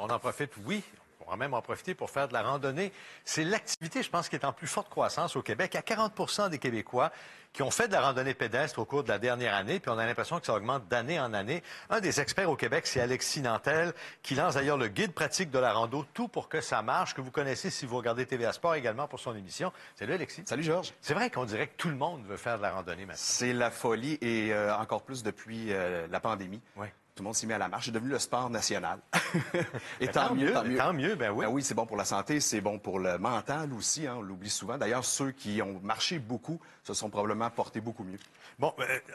On en profite, oui. On pourra même en profiter pour faire de la randonnée. C'est l'activité, je pense, qui est en plus forte croissance au Québec. Il y a 40 des Québécois qui ont fait de la randonnée pédestre au cours de la dernière année, puis on a l'impression que ça augmente d'année en année. Un des experts au Québec, c'est Alexis Nantel, qui lance d'ailleurs le guide pratique de la rando, Tout pour que ça marche, que vous connaissez si vous regardez TVA Sport également pour son émission. Salut Alexis. Salut Georges. C'est vrai qu'on dirait que tout le monde veut faire de la randonnée maintenant. C'est la folie et encore plus depuis la pandémie. Oui. Tout le monde s'y met à la marche. C'est devenu le sport national. Et Ben, tant mieux. Tant mieux, ben oui. Ben oui, c'est bon pour la santé, c'est bon pour le mental aussi, hein, on l'oublie souvent. D'ailleurs, ceux qui ont marché beaucoup se sont probablement portés beaucoup mieux. Bon,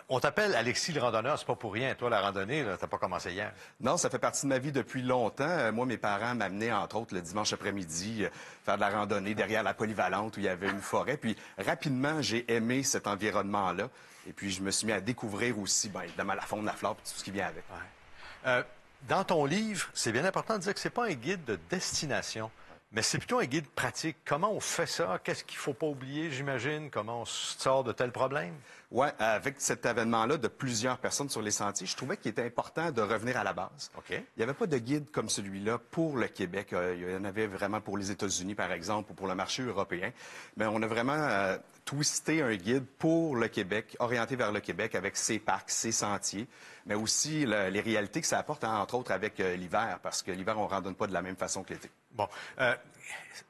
on t'appelle Alexis le randonneur, c'est pas pour rien. Toi, la randonnée, t'as pas commencé hier. Non, ça fait partie de ma vie depuis longtemps. Moi, mes parents m'amenaient, entre autres, le dimanche après-midi, faire de la randonnée derrière la polyvalente où il y avait une forêt. Puis, rapidement, j'ai aimé cet environnement-là. Et puis, je me suis mis à découvrir aussi, bien évidemment, la faune, la flore, puis tout ce qui vient avec. Ouais. Dans ton livre, c'est bien important de dire que c'est pas un guide de destination, mais c'est plutôt un guide pratique. Comment on fait ça? Qu'est-ce qu'il faut pas oublier, j'imagine? Comment on sort de tels problèmes? Oui, avec cet événement-là de plusieurs personnes sur les sentiers, je trouvais qu'il était important de revenir à la base. OK. Il n'y avait pas de guide comme celui-là pour le Québec. Il y en avait vraiment pour les États-Unis, par exemple, ou pour le marché européen. Mais on a vraiment twisté un guide pour le Québec, orienté vers le Québec, avec ses parcs, ses sentiers, mais aussi les réalités que ça apporte, entre autres, avec l'hiver, parce que l'hiver, on ne randonne pas de la même façon que l'été. Bon,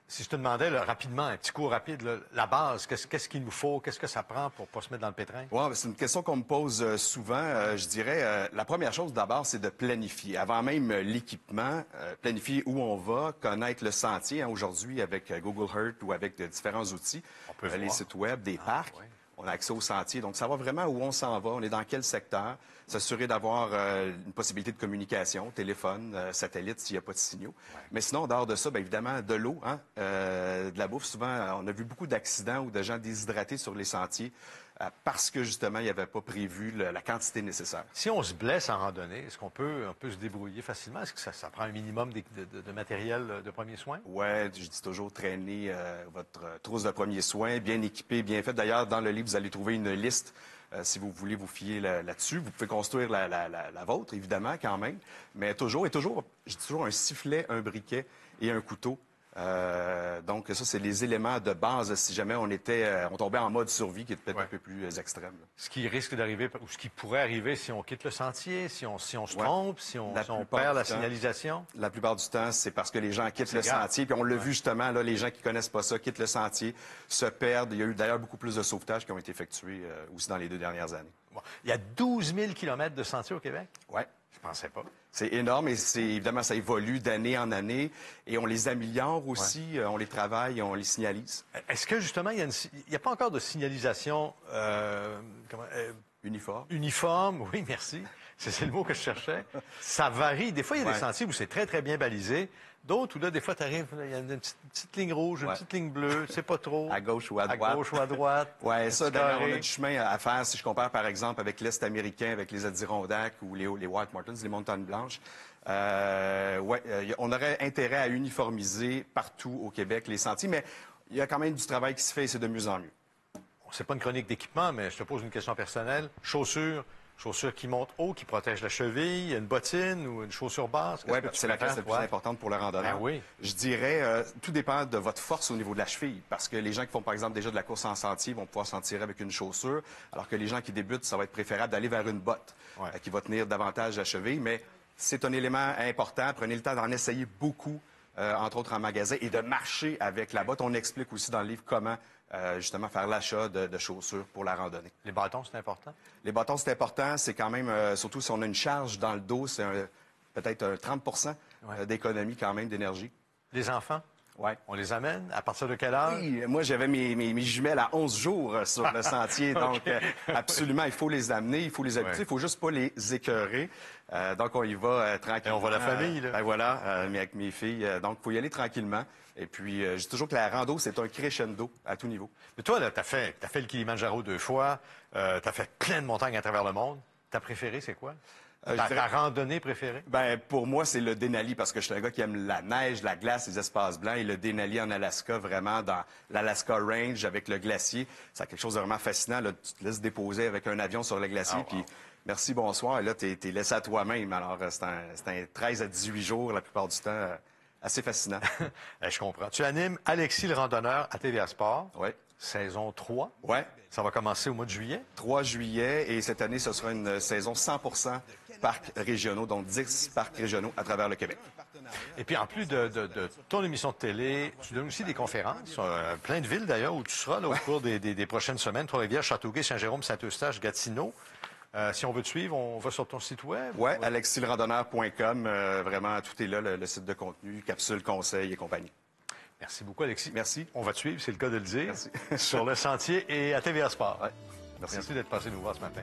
si je te demandais là, rapidement, un petit cours rapide, là, la base, qu'est-ce qu'il nous faut? Qu'est-ce que ça prend pour pas se mettre dans le pétrin? Oui, c'est une question qu'on me pose souvent. Je dirais, la première chose d'abord, c'est de planifier. Avant même l'équipement, planifier où on va, connaître le sentier. Hein, aujourd'hui, avec Google Earth ou avec différents outils, les sites web, des parcs. Ouais. On a accès au sentier. Donc, savoir vraiment où on s'en va, on est dans quel secteur, s'assurer d'avoir une possibilité de communication, téléphone, satellite, s'il n'y a pas de signaux. Ouais. Mais sinon, en dehors de ça, bien évidemment, de l'eau, hein, de la bouffe. Souvent, on a vu beaucoup d'accidents ou de gens déshydratés sur les sentiers parce que, justement, il n'y avait pas prévu la quantité nécessaire. Si on se blesse en randonnée, est-ce qu'on peut se débrouiller facilement? Est-ce que ça prend un minimum de matériel de premiers soins? Oui, je dis toujours traîner votre trousse de premiers soins, bien équipée, bien faite. D'ailleurs, dans le livre, vous allez trouver une liste. Si vous voulez vous fier là-dessus, vous pouvez construire la vôtre, évidemment, quand même. Mais toujours, je dis toujours un sifflet, un briquet et un couteau. Donc, ça, c'est les éléments de base si jamais on tombait en mode survie, qui est peut-être un peu plus extrême. Là. Ce qui risque d'arriver, ou ce qui pourrait arriver si on quitte le sentier, si on se trompe, si on perd la signalisation? La plupart du temps, c'est parce que les gens quittent le sentier. Puis on l'a vu justement, là, les gens qui connaissent pas ça quittent le sentier, se perdent. Il y a eu d'ailleurs beaucoup plus de sauvetages qui ont été effectués aussi dans les 2 dernières années. Bon. Il y a 12 000 kilomètres de sentiers au Québec? Oui. Je pensais pas. C'est énorme et évidemment, ça évolue d'année en année et on les améliore aussi, on les travaille, on les signalise. Est-ce que, justement, il n'y a pas encore de signalisation uniforme? Oui, merci. C'est le mot que je cherchais. Ça varie. Des fois, il y a des sentiers où c'est très, très bien balisé. D'autres où, là, des fois, tu arrives, il y a une petite ligne rouge, une petite ligne bleue, c'est pas trop. À gauche ou à droite. À gauche ou à droite. Oui, ça, d'ailleurs, on a du chemin à faire. Si je compare, par exemple, avec l'Est américain, avec les Adirondacks ou les White Mountains, les montagnes blanches, on aurait intérêt à uniformiser partout au Québec les sentiers, mais il y a quand même du travail qui se fait et c'est de mieux en mieux. C'est pas une chronique d'équipement, mais je te pose une question personnelle. Chaussures qui montent haut, qui protègent la cheville, une bottine ou une chaussure basse? Oui, c'est la pièce la plus importante pour le randonneur. Ben oui. Je dirais, tout dépend de votre force au niveau de la cheville, parce que les gens qui font, par exemple, déjà de la course en sentier vont pouvoir s'en tirer avec une chaussure, alors que les gens qui débutent, ça va être préférable d'aller vers une botte qui va tenir davantage la cheville. Mais c'est un élément important. Prenez le temps d'en essayer beaucoup, entre autres en magasin, et de marcher avec la botte. On explique aussi dans le livre comment justement faire l'achat de chaussures pour la randonnée. Les bâtons, c'est important? Les bâtons, c'est important. C'est quand même, surtout si on a une charge dans le dos, c'est peut-être 30 d'économie quand même d'énergie. Les enfants? Oui. On les amène? À partir de quelle heure? Oui, moi, j'avais mes jumelles à 11 jours sur le sentier. Donc, absolument, il faut les amener, il faut les habituer. Il faut juste pas les écœurer. Donc, on y va tranquillement. Et on voit la famille, là. Ben voilà, avec mes filles. Donc, il faut y aller tranquillement. Et puis, je dis toujours que la rando, c'est un crescendo à tout niveau. Mais toi, tu as fait le Kilimandjaro 2 fois. Tu as fait plein de montagnes à travers le monde. Ta préférée, c'est quoi? Ta randonnée préférée? Ben, pour moi, c'est le Denali, parce que je suis un gars qui aime la neige, la glace, les espaces blancs. Et le Denali en Alaska, vraiment, dans l'Alaska Range, avec le glacier, c'est quelque chose de vraiment fascinant. Là, tu te laisses déposer avec un avion sur le glacier, puis Merci, bonsoir. Et là, tu es laissé à toi-même. Alors, c'est un 13 à 18 jours la plupart du temps. Assez fascinant. Je comprends. Tu animes Alexis le randonneur à TVA Sport. Oui. Saison 3. Oui. Ça va commencer au mois de juillet. 3 juillet. Et cette année, ce sera une saison 100% parcs régionaux, donc 10 parcs régionaux à travers le Québec. Et puis, en plus de ton émission de télé, tu donnes aussi des conférences, plein de villes d'ailleurs, où tu seras là, au cours des prochaines semaines. Trois-Rivières, Châteauguay, Saint-Jérôme, Saint-Eustache, Gatineau. Si on veut te suivre, on va sur ton site web? Oui, alexislerandonneur.com. Vraiment, tout est là, le site de contenu, capsules, conseils et compagnie. Merci beaucoup, Alexis. Merci. On va te suivre, c'est le cas de le dire. Merci. Sur le sentier et à TVA Sport. Ouais. Merci. Merci d'être passé nous voir ce matin.